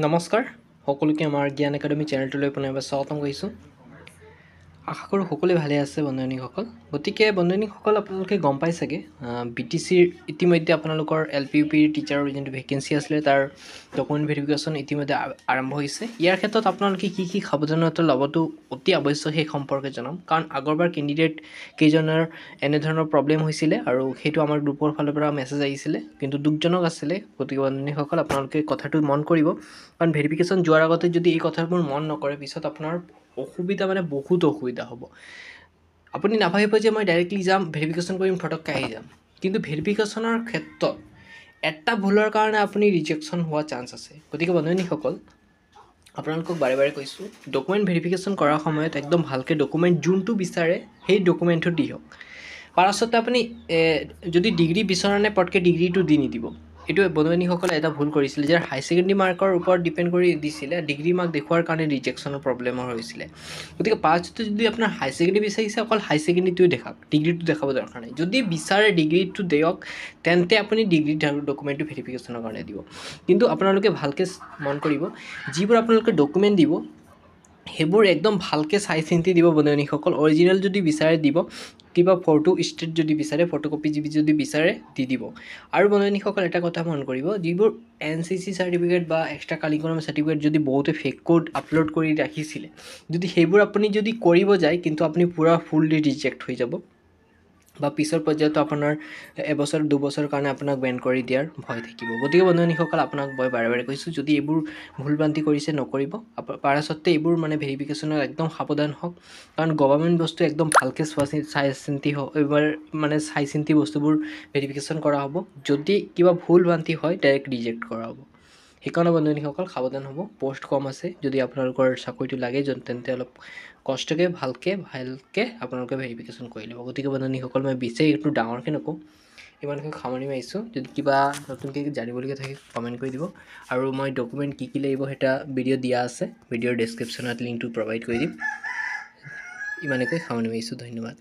নমস্কাৰ সকলোকে আমাৰ জ্ঞান একাডেমি চেনেলটোলৈ পুনৰবাৰ স্বাগতম কৰিছোঁ। আশা কৰোঁ সকলোৱে ভালে আছে বন্ধুসকল। গতিকে বন্ধুসকল আপোনালোকে গম পাই চাগে BTCৰ ইতিমধ্যে আপোনালোকৰ LPUPৰ টিচাৰৰ যোনটো ভেকেঞ্চি আছিলে তাৰ ডকুমেণ্ট ভেৰিফিকেশ্যন ইতিমধ্যে আৰম্ভ হৈছে। ইয়াৰ ক্ষেত্ৰত আপোনালোকে কি সাৱধানতা ল'বতো অতি আৱশ্যক সেই সম্পৰ্কে জনাম, কাৰণ আগৰবাৰ কেণ্ডিডেট কেইজনৰ এনেধৰণৰ প্ৰব্লেম হৈছিলে আৰু সেইটো আমাৰ গ্ৰুপৰ ফালৰ পৰা মেছেজ আহিছিলে, কিন্তু দুখজনক আছিলে। গতিকে বন্ধুসকল আপোনালোকে কথাটো মন কৰিব, কাৰণ ভেৰিফিকেশ্যন যোৱাৰ আগতে যদি এই কথাবোৰ মন নকৰে পিছত আপোনাৰ অসুবিধা বহুত অসুবিধা হ'ব। আপুনি নাভাবিব যে মই ডাইৰেক্টলি যাম ভেৰিফিকেশ্যন কৰিম ফটককৈ আহি যাম, কিন্তু ভেৰিফিকেশ্যনৰ ক্ষেত্ৰত এটা ভুলৰ কাৰণে আপুনি ৰিজেকশ্যন হোৱা চান্স আছে। গতিকে বন্ধুসকল আপোনালোকক বাৰে বাৰে কৈছোঁ, ডকুমেণ্ট ভেৰিফিকেশ্যন কৰাৰ সময়ত একদম ভালকৈ ডকুমেণ্ট যোনটো বিচাৰে সেই ডকুমেণ্টটো দিয়ক। পাছতে আপুনি যদি ডিগ্ৰী বিচৰা নাই পটকৈ ডিগ্ৰীটো দি নিদিব। এইটো বন্ধুসকলে এটা ভুল কৰিছিলে যে হাই ছেকেণ্ডেৰী মাৰ্কৰ ওপৰত ডিপেণ্ড কৰি দিছিলে, ডিগ্ৰী মাৰ্ক দেখুৱাৰ কাৰণে ৰিজেকশ্যনৰ প্ৰব্লেমৰ হৈছিলে। গতিকে পাছতে যদি আপোনাৰ হাই ছেকেণ্ডেৰী বিচাৰিছে অকল হাই ছেকেণ্ডেৰীটোৱে দেখাওক, ডিগ্ৰীটো দেখাব দৰকাৰ নাই। যদি বিচাৰে ডিগ্ৰীটো দিয়ক, তেন্তে আপুনি ডিগ্ৰী ডকুমেণ্টটো ভেৰিফিকেশ্যনৰ কাৰণে দিব। কিন্তু আপোনালোকে ভালকৈ মন কৰিব, যিবোৰ আপোনালোকে ডকুমেণ্ট দিব সেইবোৰ একদম ভালকৈ চাই চিন্তি দিব বন্ধুসকল। অৰিজিনেল যদি বিচাৰে দিব, কিবা ফটো ষ্টেট যদি বিচাৰে ফটোকপি যদি বিচাৰে দি দিব। আৰু বন্ধুসকল এটা কথা মন কৰিব, যিবোৰ NCC চাৰ্টিফিকেট বা এক্সট্ৰা কাৰিকুলাম চাৰ্টিফিকেট যদি বহুতে ফেক কোড আপলোড কৰি ৰাখিছিলে, যদি সেইবোৰ আপুনি যদি কৰিব যায় কিন্তু আপুনি পূৰা ফুললি ৰিজেক্ট হৈ যাব, বা পিছৰ পৰ্যায়তো আপোনাৰ এবছৰ দুবছৰৰ কাৰণে আপোনাক বেন কৰি দিয়াৰ ভয় থাকিব। গতিকে বন্ধুসকল আপোনাক মই বাৰে বাৰে কৈছোঁ, যদি এইবোৰ ভুলভ্ৰান্তি কৰিছে নকৰিব। পাৰাসত্ত্বে এইবোৰ ভেৰিফিকেশ্যনত একদম সাৱধান হওক, কাৰণ গভৰ্ণমেণ্ট বস্তু একদম ভালকৈ চাই চিন্তি এইবাৰ চাই চিন্তি বস্তুবোৰ ভেৰিফিকেশ্যন কৰা হ'ব। যদি কিবা ভুলভ্ৰান্তি হয় ডাইৰেক্ট ৰিজেক্ট কৰা হ'ব। সেইকাৰণে বন্ধুসকল সাৱধান হ'ব। পোষ্ট কম আছে, যদি আপোনালোকৰ চাকৰিটো লাগে তেন্তে অলপ কষ্টকৈ ভালকৈ আপোনালোকে ভেৰিফিকেশ্যন কৰি ল'ব। গতিকে বন্ধুসকল মই বিশেষ একটু ডাঙৰকৈ নকওঁ, ইমানকৈ সামৰি মাৰিছোঁ। যদি কিবা নতুনকৈ জানিবলগীয়া থাকে কমেণ্ট কৰি দিব, আৰু মই ডকুমেণ্ট কি লাগিব এটা ভিডিঅ' দিয়া আছে, ভিডিঅ'ৰ ডেছক্ৰিপশ্যনত লিংকটো প্ৰভাইড কৰি দিম। ইমানকৈ সামৰি মাৰিছোঁ, ধন্যবাদ।